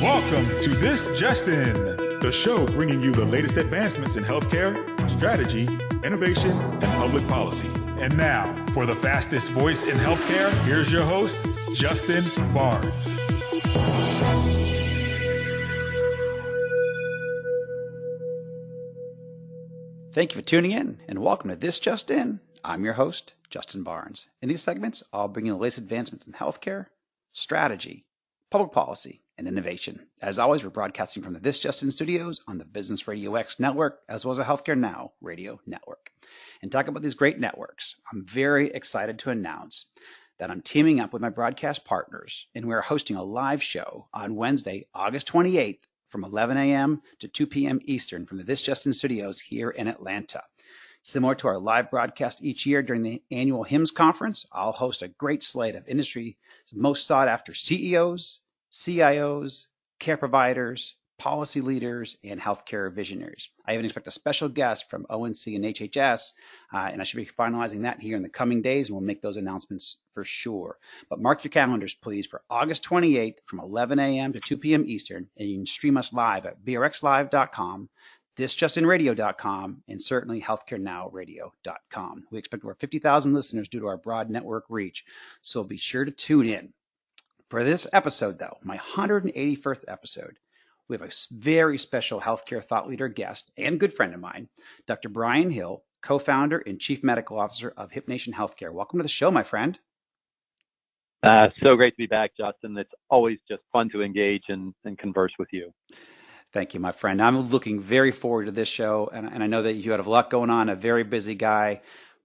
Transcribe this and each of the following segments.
Welcome to This Just In, the show bringing you the latest advancements in healthcare, strategy, innovation, and public policy. And now, for the fastest voice in healthcare, here's your host, Justin Barnes. Thank you for tuning in, and welcome to This Just In. I'm your host, Justin Barnes. In these segments, I'll bring you the latest advancements in healthcare, strategy, public policy, and innovation. As always, we're broadcasting from the This Just In studios on the Business Radio X network, as well as the Healthcare Now radio network. And talk about these great networks, I'm very excited to announce that I'm teaming up with my broadcast partners, and we're hosting a live show on Wednesday, August 28th, from 11 a.m. to 2 p.m. Eastern from the This Just In studios here in Atlanta. Similar to our live broadcast each year during the annual HIMSS conference, I'll host a great slate of industry's most sought after CEOs, CIOs, care providers, policy leaders, and healthcare visionaries. I even expect a special guest from ONC and HHS, and I should be finalizing that here in the coming days, and we'll make those announcements for sure. But mark your calendars, please, for August 28th from 11 a.m. to 2 p.m. Eastern, and you can stream us live at brxlive.com, thisjustinradio.com, and certainly healthcarenowradio.com. We expect over 50,000 listeners due to our broad network reach, so be sure to tune in. For this episode, though, my 181st episode, we have a very special healthcare thought leader guest and good friend of mine, Dr. Brian Hill, co-founder and chief medical officer of Hip Nation Healthcare. Welcome to the show, my friend. So great to be back, Justin. It's always just fun to engage and converse with you. Thank you, my friend. I'm looking very forward to this show, and I know that you have a lot going on, a very busy guy,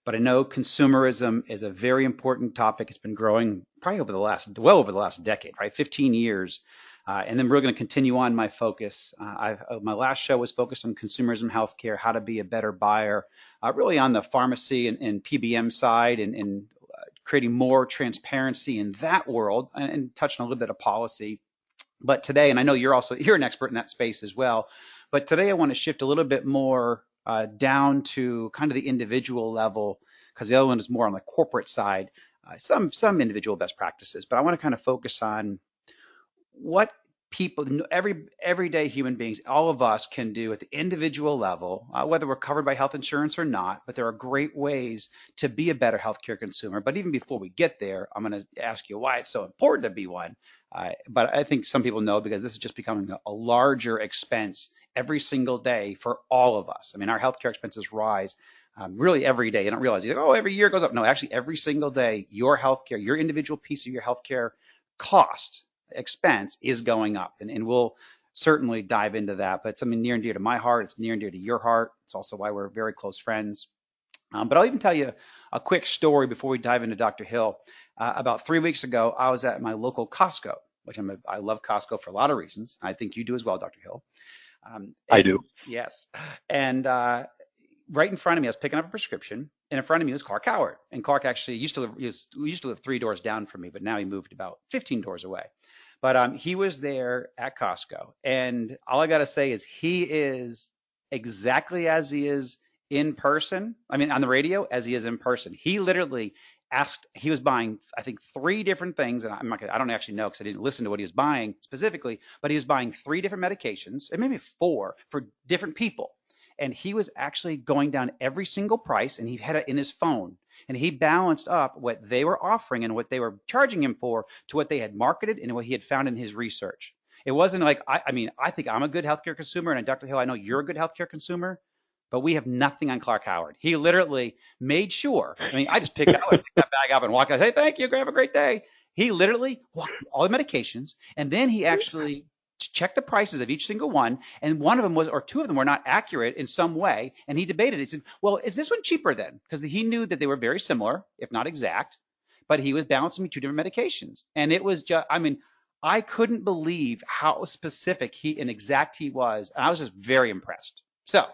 but I know consumerism is a very important topic. It's been growing probably over the last decade, right? 15 years. And then we're going to continue on my focus. My last show was focused on consumerism healthcare, how to be a better buyer, really on the pharmacy and PBM side and creating more transparency in that world and touching a little bit of policy. But today, and I know you're an expert in that space as well, but today I want to shift a little bit more down to kind of the individual level, because the other one is more on the corporate side, some individual best practices. But I want to kind of focus on what people, everyday human beings, all of us can do at the individual level, whether we're covered by health insurance or not, but there are great ways to be a better healthcare consumer. But even before we get there, I'm going to ask you why it's so important to be one. But I think some people know, because this is just becoming a larger expense every single day for all of us. I mean, our healthcare expenses rise really every day. You don't realize, every year it goes up. No, actually every single day, your healthcare, your individual piece of your healthcare cost expense is going up, and we'll certainly dive into that. But it's something near and dear to my heart. It's near and dear to your heart. It's also why we're very close friends. But I'll even tell you a quick story before we dive into Dr. Hill. About 3 weeks ago, I was at my local Costco, which I love Costco for a lot of reasons. I think you do as well, Dr. Hill. I do. Yes. And right in front of me, I was picking up a prescription, and in front of me was Clark Howard. And Clark actually used to live 3 doors down from me, but now he moved about 15 doors away. But he was there at Costco, and all I got to say is he is exactly as he is in person. I mean, on the radio, as he is in person. He literally he was buying, I think, 3 different things, and I don't actually know because I didn't listen to what he was buying specifically, but he was buying 3 different medications, and maybe 4 for different people. And he was actually going down every single price, and he had it in his phone. And he balanced up what they were offering and what they were charging him for to what they had marketed and what he had found in his research. It wasn't like, I think I'm a good healthcare consumer, and Dr. Hill, I know you're a good healthcare consumer, but we have nothing on Clark Howard. He literally made sure. I just picked that bag up and walked out. Hey, thank you. Have a great day. He literally walked through all the medications, and then he actually checked the prices of each single one, and one of them was, or 2 of them were not accurate in some way, and he debated. He said, well, is this one cheaper then? Because he knew that they were very similar, if not exact, but he was balancing me 2 different medications. And it was just, I couldn't believe how specific and exact he was, and I was just very impressed. So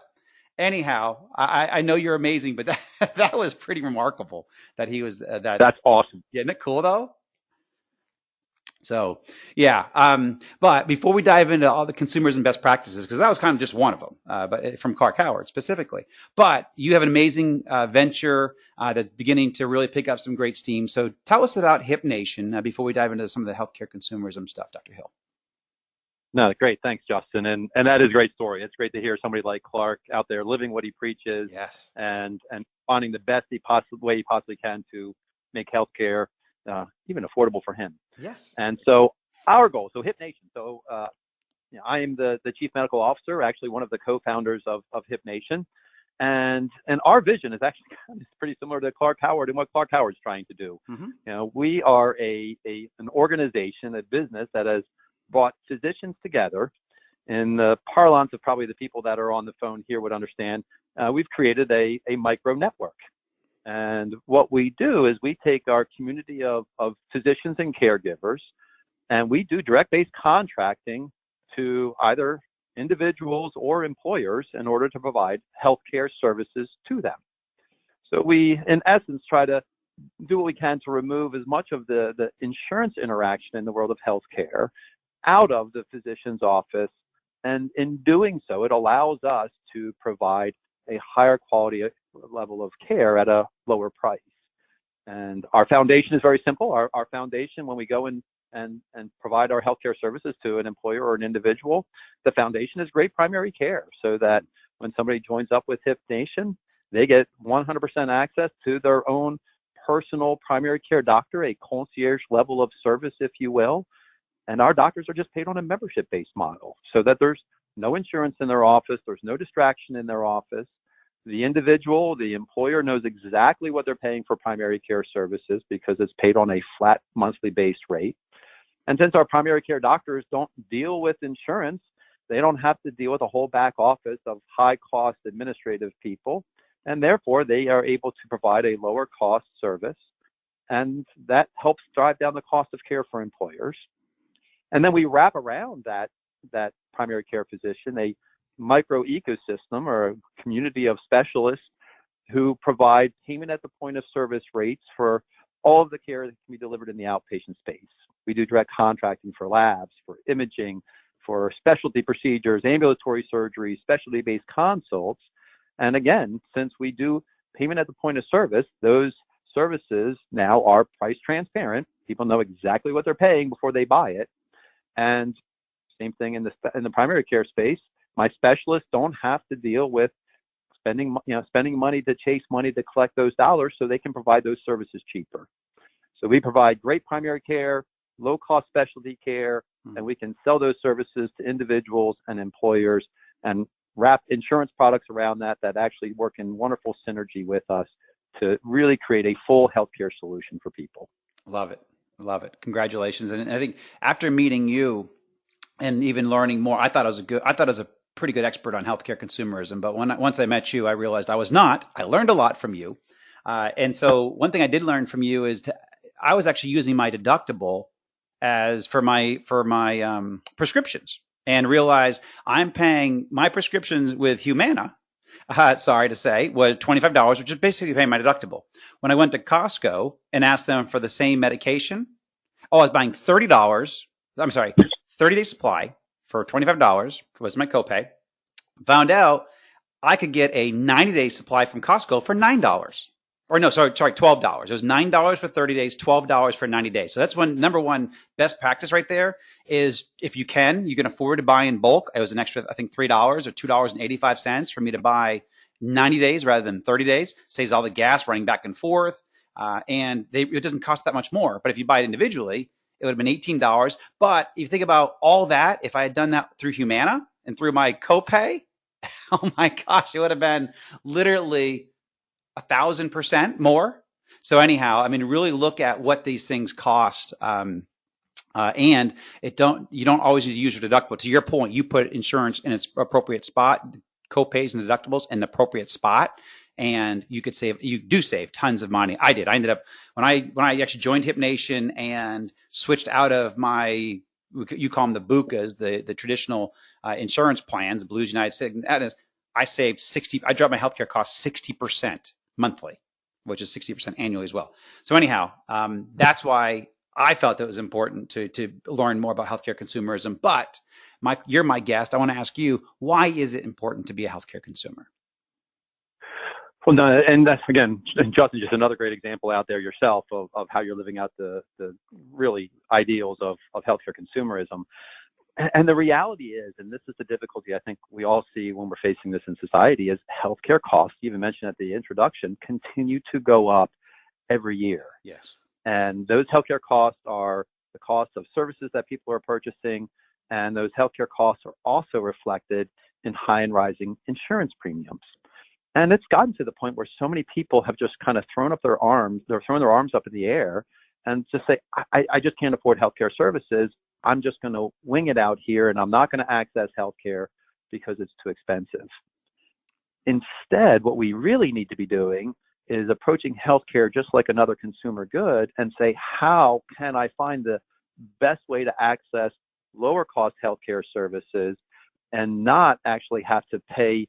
anyhow, I know you're amazing, but that was pretty remarkable that he was that. That's awesome. Isn't it cool though? So, yeah. But before we dive into all the consumers and best practices, because that was kind of just one of them, but from Clark Howard specifically. But you have an amazing venture that's beginning to really pick up some great steam. So tell us about Hip Nation before we dive into some of the healthcare consumerism stuff, Dr. Hill. No, great. Thanks, Justin. And that is a great story. It's great to hear somebody like Clark out there living what he preaches. Yes. And finding the best way he possibly can to make healthcare even affordable for him. Yes. And so our goal, so Hip Nation. So I am the chief medical officer, actually one of the co-founders of Hip Nation. And our vision is actually kind of pretty similar to Clark Howard and what Clark Howard's trying to do. Mm-hmm. We are an organization, a business that has brought physicians together. In the parlance of probably the people that are on the phone here would understand, we've created a micro network. And what we do is we take our community of physicians and caregivers, and we do direct-based contracting to either individuals or employers in order to provide healthcare services to them. So we, in essence, try to do what we can to remove as much of the insurance interaction in the world of healthcare out of the physician's office. And in doing so, it allows us to provide a higher quality level of care at a lower price. And our foundation is very simple. Our foundation, when we go in and provide our healthcare services to an employer or an individual, the foundation is great primary care, so that when somebody joins up with Hip Nation, they get 100% access to their own personal primary care doctor, a concierge level of service, if you will. And our doctors are just paid on a membership-based model, so that there's no insurance in their office, there's no distraction in their office. The individual, the employer knows exactly what they're paying for primary care services because it's paid on a flat monthly based rate. And since our primary care doctors don't deal with insurance, they don't have to deal with a whole back office of high cost administrative people. And therefore, they are able to provide a lower cost service. And that helps drive down the cost of care for employers. And then we wrap around that primary care physician a micro ecosystem or a community of specialists who provide payment at the point of service rates for all of the care that can be delivered in the outpatient space. We do direct contracting for labs, for imaging, for specialty procedures, ambulatory surgery, specialty-based consults. And again, since we do payment at the point of service, those services now are price transparent. People know exactly what they're paying before they buy it. And same thing in the primary care space. My specialists don't have to deal with spending money to chase money to collect those dollars, so they can provide those services cheaper. So we provide great primary care, low-cost specialty care, and we can sell those services to individuals and employers and wrap insurance products around that actually work in wonderful synergy with us to really create a full healthcare solution for people. Love it. Love it. Congratulations. And I think after meeting you and even learning more, I thought I was a pretty good expert on healthcare consumerism. But once I met you, I realized I was not. I learned a lot from you. And so one thing I did learn from you is I was actually using my deductible as for my prescriptions, and realized I'm paying my prescriptions with Humana. Sorry to say, was $25, which is basically paying my deductible. When I went to Costco and asked them for the same medication, I was buying $30. I'm sorry, 30-day supply for $25 was my copay. Found out I could get a 90-day supply from Costco for $9. Or no, sorry, $12. It was $9 for 30 days, $12 for 90 days. So that's number one best practice right there is if you can afford to buy in bulk. It was an extra, I think, $3 or $2.85 for me to buy 90 days rather than 30 days. Saves all the gas running back and forth. And it doesn't cost that much more. But if you buy it individually, it would have been $18. But if you think about all that, if I had done that through Humana and through my copay, oh my gosh, it would have been literally 1,000% more. So anyhow, I mean, really look at what these things cost. And you don't always need to use your deductible. To your point, you put insurance in its appropriate spot, copays and deductibles in the appropriate spot, and you do save tons of money. I did. I ended up, when I actually joined Hip Nation and switched out of my, you call them the BUCAs, the traditional insurance plans, Blues United States, I dropped my healthcare costs 60% monthly, which is 60% annually as well. So anyhow, that's why I felt it was important to learn more about healthcare consumerism. But you're my guest. I want to ask you, why is it important to be a healthcare consumer? Well, no, and that's, again, Justin, just another great example out there yourself of how you're living out the really ideals of healthcare consumerism. And the reality is, and this is the difficulty I think we all see when we're facing this in society, is healthcare costs, you even mentioned at the introduction, continue to go up every year. Yes. And those healthcare costs are the cost of services that people are purchasing, and those healthcare costs are also reflected in high and rising insurance premiums. And it's gotten to the point where so many people have just kind of thrown their arms up in the air and just say, I just can't afford healthcare services. I'm just going to wing it out here, and I'm not going to access healthcare because it's too expensive. Instead, what we really need to be doing is approaching healthcare just like another consumer good and say, how can I find the best way to access lower cost healthcare services and not actually have to pay,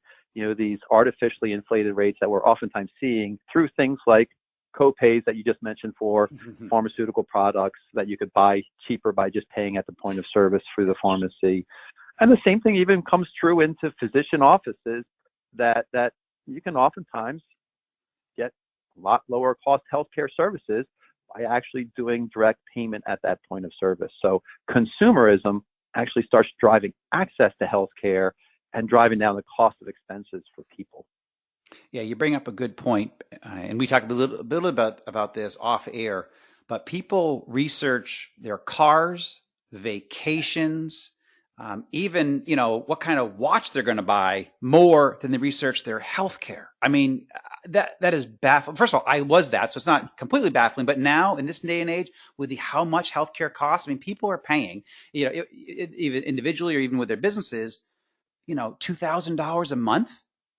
these artificially inflated rates that we're oftentimes seeing through things like co-pays that you just mentioned for pharmaceutical products that you could buy cheaper by just paying at the point of service through the pharmacy. And the same thing even comes true into physician offices that you can oftentimes get a lot lower cost healthcare services by actually doing direct payment at that point of service. So consumerism actually starts driving access to healthcare and driving down the cost of expenses for people. Yeah, you bring up a good point, and we talked a little bit about this off air, but people research their cars, vacations, even, what kind of watch they're going to buy more than they research their health care. I mean, that is baffling. First of all, I was that, so it's not completely baffling, but now in this day and age with how much healthcare costs, I mean, people are paying, even individually or even with their businesses, $2,000 a month,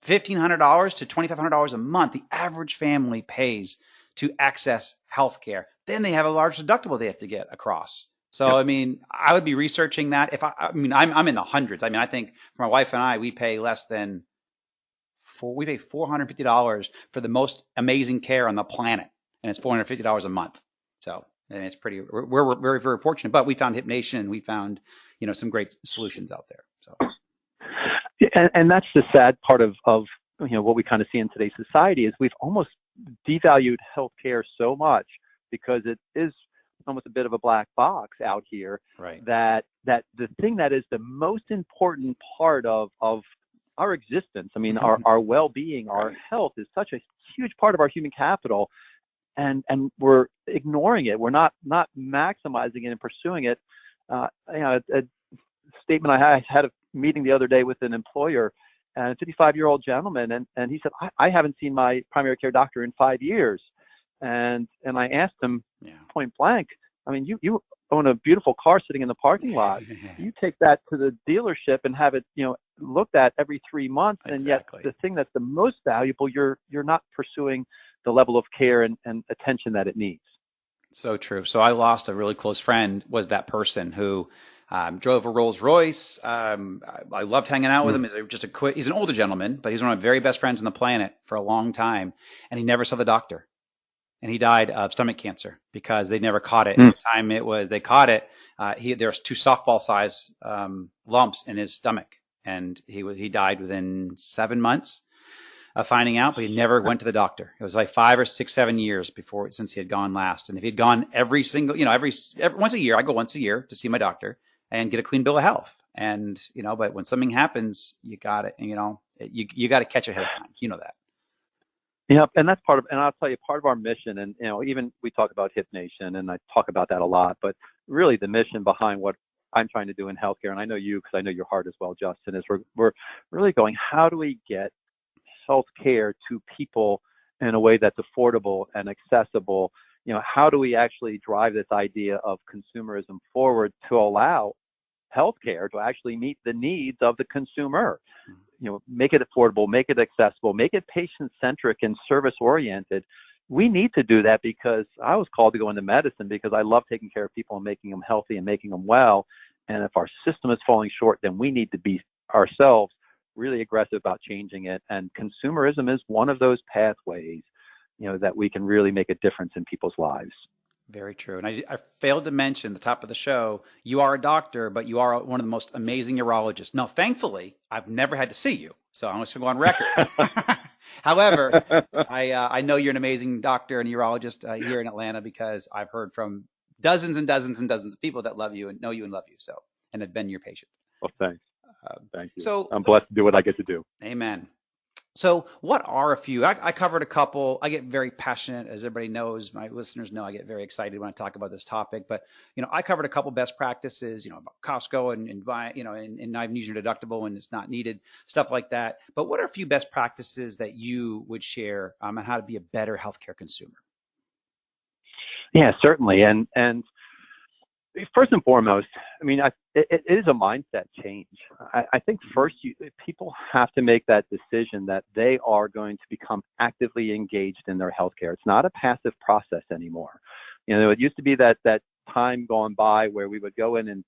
$1,500 to $2,500 a month. The average family pays to access healthcare. Then they have a large deductible they have to get across. So, yep. I mean, I would be researching that. I'm in the hundreds. I mean, I think for my wife and I, we pay $450 for the most amazing care on the planet, and it's $450 a month. So, and it's we're very, very fortunate, but we found HipNation and we found, some great solutions out there. So. And that's the sad part of what we kind of see in today's society is we've almost devalued healthcare so much because it is almost a bit of a black box out here. Right. That the thing that is the most important part of our existence, I mean, our well-being, our health is such a huge part of our human capital, and we're ignoring it. We're not maximizing it and pursuing it. A statement I had a meeting the other day with an employer, and a 55-year-old gentleman, and he said, I haven't seen my primary care doctor in 5 years. And I asked him point blank, I mean, you own a beautiful car sitting in the parking lot. You take that to the dealership and have it, looked at every 3 months. And Exactly. Yet the thing that's the most valuable, you're not pursuing the level of care and attention that it needs. So true. So I lost a really close friend, was that person who drove a Rolls Royce. I loved hanging out with him. He's an older gentleman, but he's one of my very best friends on the planet for a long time. And he never saw the doctor. And he died of stomach cancer because they never caught it. At the time they caught it, there was 2 softball size lumps in his stomach. And he died within 7 months of finding out, but he never went to the doctor. It was like 5 or 6, 7 years since he had gone last. And if he had gone every once a year, I go once a year to see my doctor and get a clean bill of health. And, but when something happens, you got it. And, you got to catch it ahead of time. You know that. Yeah. And that's and I'll tell you, part of our mission, and, even we talk about HipNation, and I talk about that a lot, but really the mission behind what I'm trying to do in healthcare, and I know you, because I know your heart as well, Justin, is we're really going, how do we get healthcare to people in a way that's affordable and accessible? How do we actually drive this idea of consumerism forward to allow healthcare to actually meet the needs of the consumer? Make it affordable, make it accessible, make it patient-centric and service-oriented. We need to do that because I was called to go into medicine because I love taking care of people and making them healthy and making them well. And if our system is falling short, then we need to be ourselves really aggressive about changing it. And consumerism is one of those pathways, that we can really make a difference in people's lives. Very true. And I failed to mention at the top of the show, you are a doctor, but you are one of the most amazing urologists. Now, thankfully, I've never had to see you, so I'm just going to go on record. However, I know you're an amazing doctor and urologist here in Atlanta because I've heard from dozens and dozens and dozens of people that love you and know you and love you. So, and have been your patient. Well, thanks. Thank you. So I'm blessed to do what I get to do. Amen. So what are a few? I covered a couple. I get very passionate, as everybody knows. My listeners know I get very excited when I talk about this topic. But I covered a couple best practices. About Costco and buy, and not even using your deductible when it's not needed, stuff like that. But what are a few best practices that you would share on how to be a better healthcare consumer? Yeah, certainly. And first and foremost, I mean, it is a mindset change. I think first people have to make that decision that they are going to become actively engaged in their healthcare. It's not a passive process anymore. It used to be that time gone by where we would go in and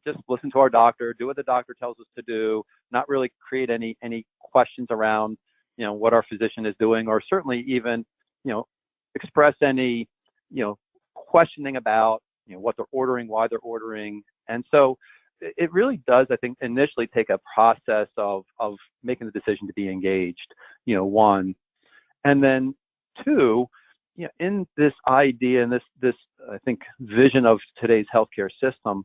just listen to our doctor, do what the doctor tells us to do, not really create any questions around, what our physician is doing, or certainly even, express any, questioning about, what they're ordering, why they're ordering. And so it really does, I think, initially take a process of making the decision to be engaged, one. And then two, in this idea and this, I think, vision of today's healthcare system,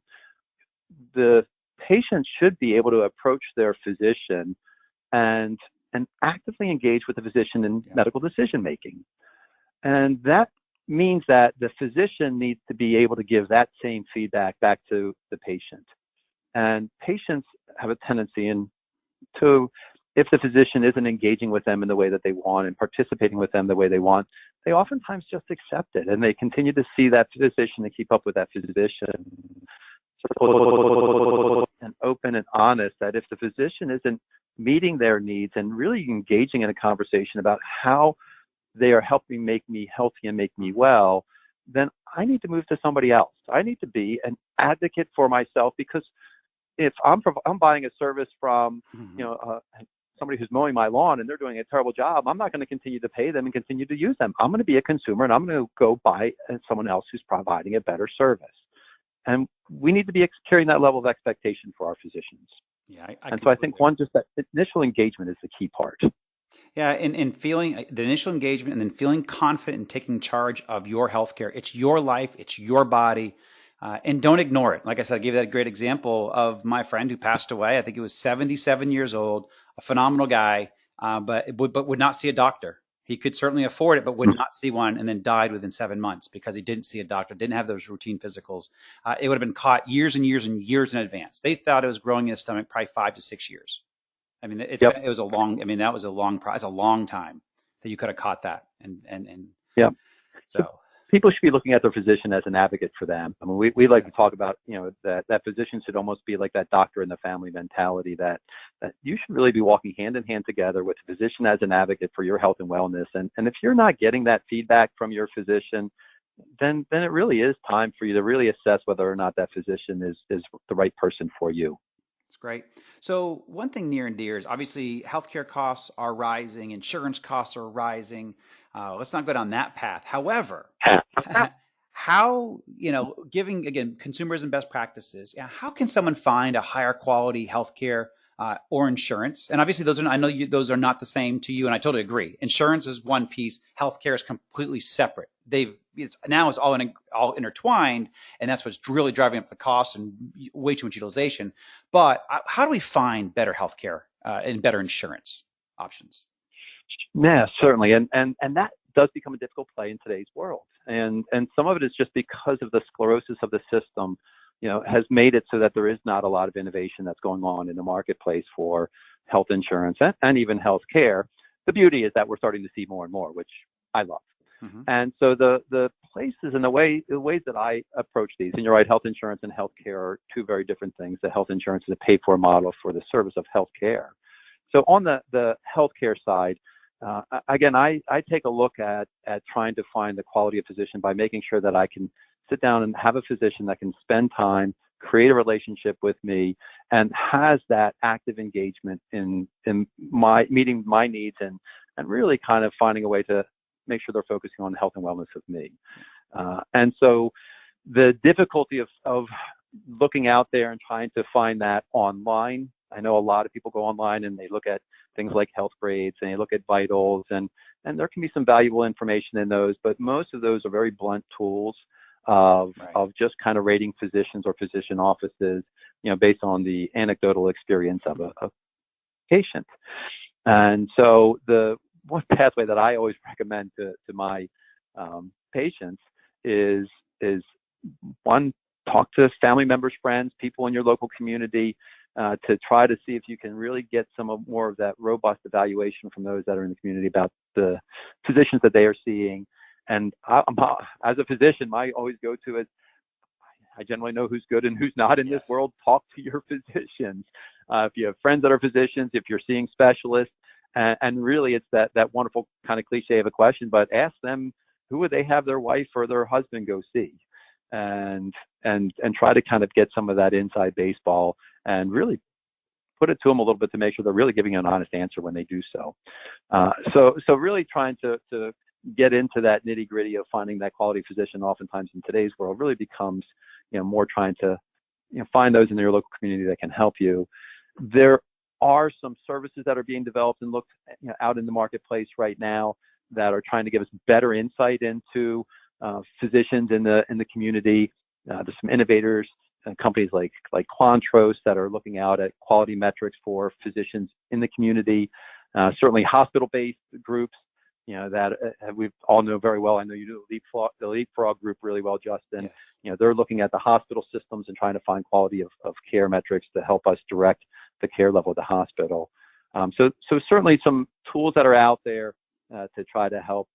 the patient should be able to approach their physician and actively engage with the physician in medical decision making. And that means that the physician needs to be able to give that same feedback back to the patient. And patients have a tendency if the physician isn't engaging with them in the way that they want and participating with them the way they want, they oftentimes just accept it and they continue to see that physician and keep up with that physician. And open and honest that if the physician isn't meeting their needs and really engaging in a conversation about how they are helping make me healthy and make me well, then I need to move to somebody else. I need to be an advocate for myself, because if I'm buying a service from, somebody who's mowing my lawn and they're doing a terrible job, I'm not going to continue to pay them and continue to use them. I'm going to be a consumer and I'm going to go buy someone else who's providing a better service. And we need to be carrying that level of expectation for our physicians. Yeah, so I think just that initial engagement is the key part. Yeah, and feeling the initial engagement and then feeling confident in taking charge of your healthcare. It's your life, it's your body, and don't ignore it. Like I said, I gave that a great example of my friend who passed away. I think he was 77 years old, a phenomenal guy, but would not see a doctor. He could certainly afford it, but would not see one, and then died within 7 months because he didn't see a doctor, didn't have those routine physicals. It would have been caught years and years and years in advance. They thought it was growing in his stomach probably 5 to 6 years. I mean, it was a long. I mean, that was a long time that you could have caught that. And yeah. So people should be looking at their physician as an advocate for them. I mean, we like to talk about, that physician should almost be like that doctor in the family mentality, that you should really be walking hand in hand together with the physician as an advocate for your health and wellness. And if you're not getting that feedback from your physician, then it really is time for you to really assess whether or not that physician is the right person for you. That's great. So one thing near and dear is obviously healthcare costs are rising, insurance costs are rising. Let's not go down that path. However, how, giving, again, consumerism best practices, how can someone find a higher quality healthcare or insurance? And obviously those are not the same to you, and I totally agree. Insurance is one piece, healthcare is completely separate. It's all intertwined, and that's what's really driving up the cost and way too much utilization. But how do we find better healthcare and better insurance options? Yeah, certainly, and that does become a difficult play in today's world, and some of it is just because of the sclerosis of the system, has made it so that there is not a lot of innovation that's going on in the marketplace for health insurance and even health care. The beauty is that we're starting to see more and more, which I love. Mm-hmm. And so the places and the ways that I approach these, and you're right, health insurance and health care are two very different things. The health insurance is a paid-for model for the service of health care. So on the healthcare side, again, I take a look at trying to find the quality of physician by making sure that I can sit down and have a physician that can spend time, create a relationship with me, and has that active engagement in my meeting my needs and really kind of finding a way to make sure they're focusing on the health and wellness of me. And so the difficulty of looking out there and trying to find that online, I know a lot of people go online and they look at things like health grades and they look at vitals, and there can be some valuable information in those, but most of those are very blunt tools. of Right. of just kind of rating physicians or physician offices, based on the anecdotal experience of a patient. And so the one pathway that I always recommend to my patients is one, talk to family members, friends, people in your local community, to try to see if you can really get more of that robust evaluation from those that are in the community about the physicians that they are seeing. And as a physician, my always go to is, I generally know who's good and who's not in this world. Talk to your physicians. If you have friends that are physicians, if you're seeing specialists, and really it's that wonderful kind of cliche of a question, but ask them, who would they have their wife or their husband go see? And try to kind of get some of that inside baseball and really put it to them a little bit to make sure they're really giving an honest answer when they do so. So really trying to get into that nitty gritty of finding that quality physician oftentimes in today's world really becomes, more trying to, find those in your local community that can help you. There are some services that are being developed and looked out in the marketplace right now that are trying to give us better insight into physicians in the community. There's some innovators and companies like Quantros that are looking out at quality metrics for physicians in the community. Certainly hospital-based groups, that we all know very well. I know you do the Leapfrog group really well, Justin. Yes. They're looking at the hospital systems and trying to find quality of care metrics to help us direct the care level of the hospital. So certainly some tools that are out there to try to help.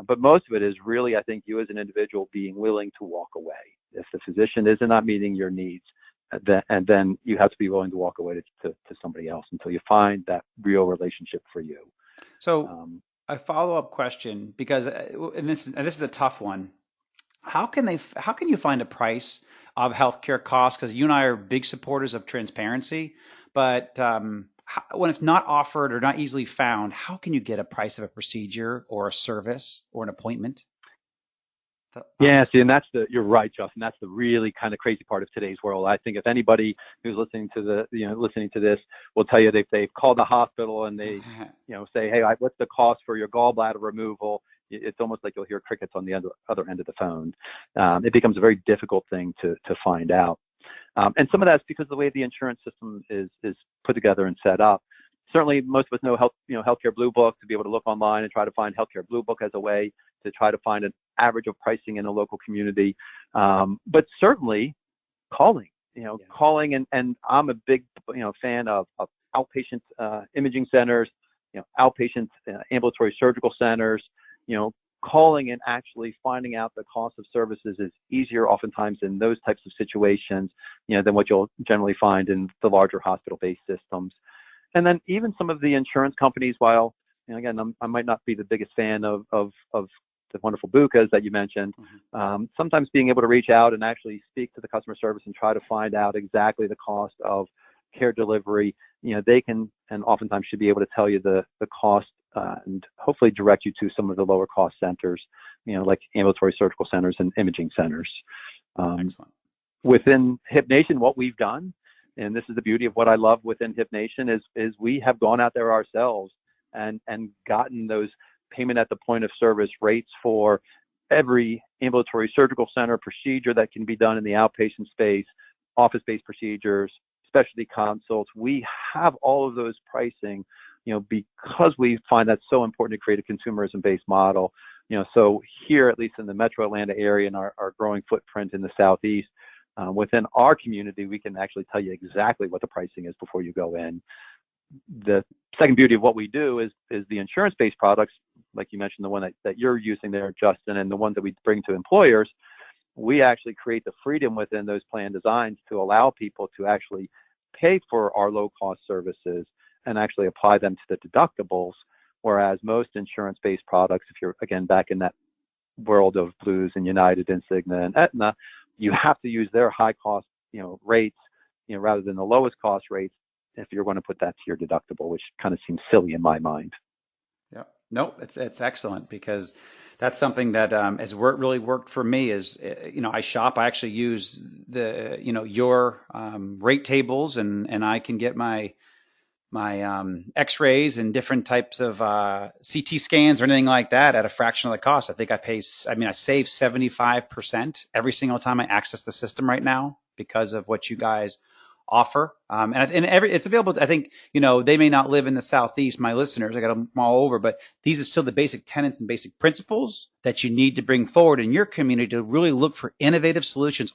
But most of it is really, I think, you as an individual being willing to walk away. If the physician is not meeting your needs, and then you have to be willing to walk away to somebody else until you find that real relationship for you. So a follow-up question, because and this is a tough one. How can you find a price of healthcare costs? Because you and I are big supporters of transparency, but when it's not offered or not easily found, how can you get a price of a procedure or a service or an appointment? Yeah, see, and you're right, Justin. That's the really kind of crazy part of today's world. I think if anybody who's listening to this will tell you they've called the hospital and they, say, hey, what's the cost for your gallbladder removal? It's almost like you'll hear crickets on the other end of the phone. It becomes a very difficult thing to find out. And some of that's because of the way the insurance system is put together and set up. Certainly, most of us know Healthcare Blue Book, to be able to look online and try to find Healthcare Blue Book as a way to try to find an average of pricing in a local community. But certainly, calling, calling, and I'm a big, fan of outpatient imaging centers, outpatient ambulatory surgical centers. Calling and actually finding out the cost of services is easier oftentimes in those types of situations, than what you'll generally find in the larger hospital-based systems. And then even some of the insurance companies, while, again, I might not be the biggest fan of the wonderful BUCAs that you mentioned, sometimes being able to reach out and actually speak to the customer service and try to find out exactly the cost of care delivery, they can and oftentimes should be able to tell you the cost and hopefully direct you to some of the lower cost centers, like ambulatory surgical centers and imaging centers. Excellent. Within Hip Nation, what we've done, and this is the beauty of what I love within Hip Nation, is we have gone out there ourselves and gotten those payment at the point of service rates for every ambulatory surgical center procedure that can be done in the outpatient space, office-based procedures, specialty consults. We have all of those pricing, because we find that so important to create a consumerism-based model. So here, at least in the Metro Atlanta area and our growing footprint in the Southeast, within our community, we can actually tell you exactly what the pricing is before you go in. The second beauty of what we do is the insurance-based products, like you mentioned, the one that you're using there, Justin, and the ones that we bring to employers. We actually create the freedom within those plan designs to allow people to actually pay for our low-cost services and actually apply them to the deductibles, whereas most insurance-based products, if you're, again, back in that world of Blues and United and Cigna and Aetna, you have to use their high-cost, rates, rather than the lowest cost rates if you're going to put that to your deductible, which kind of seems silly in my mind. Yeah, no, it's excellent, because that's something that has really worked for me. Is I shop. I actually use the your rate tables, and I can get my x-rays and different types of CT scans or anything like that at a fraction of the cost. I think I save 75% every single time I access the system right now because of what you guys offer. It's available. I think, they may not live in the Southeast, my listeners, I got them all over, but these are still the basic tenets and basic principles that you need to bring forward in your community to really look for innovative solutions.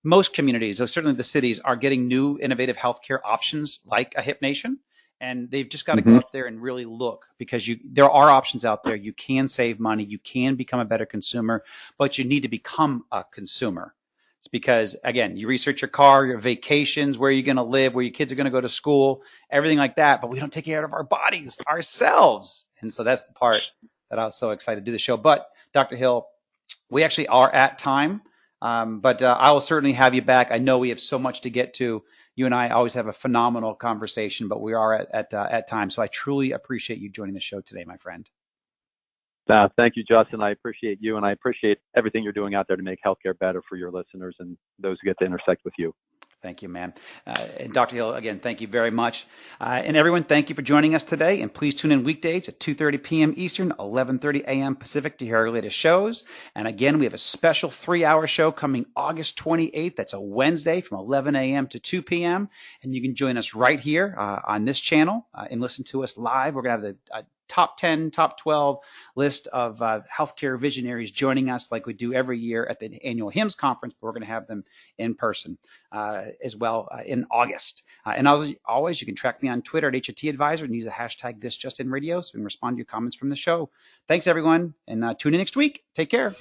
Most communities, or certainly the cities, are getting new innovative healthcare options like a Hip Nation, and they've just got to go out there and really look, because there are options out there. You can save money, you can become a better consumer, but you need to become a consumer. It's because, again, you research your car, your vacations, where you're going to live, where your kids are going to go to school, everything like that, but we don't take care of our bodies ourselves. And so that's the part that I was so excited to do the show. But Dr. Hill, we actually are at time. But I will certainly have you back. I know we have so much to get to. You and I always have a phenomenal conversation, but we are at time. So I truly appreciate you joining the show today, my friend. Thank you, Justin. I appreciate you, and I appreciate everything you're doing out there to make healthcare better for your listeners and those who get to intersect with you. Thank you, man. And Dr. Hill, again, thank you very much. And everyone, thank you for joining us today. And please tune in weekdays at 2:30 p.m. Eastern, 11:30 a.m. Pacific to hear our latest shows. And again, we have a special 3-hour show coming August 28th. That's a Wednesday from 11 a.m. to 2 p.m. And you can join us right here on this channel and listen to us live. We're going to have the top 10, top 12 list of healthcare visionaries joining us like we do every year at the annual HIMSS conference, but we're going to have them in person as well in August. And always, you can track me on Twitter at HAT Advisor and use the hashtag ThisJustinRadio so we can respond to your comments from the show. Thanks, everyone, and tune in next week. Take care.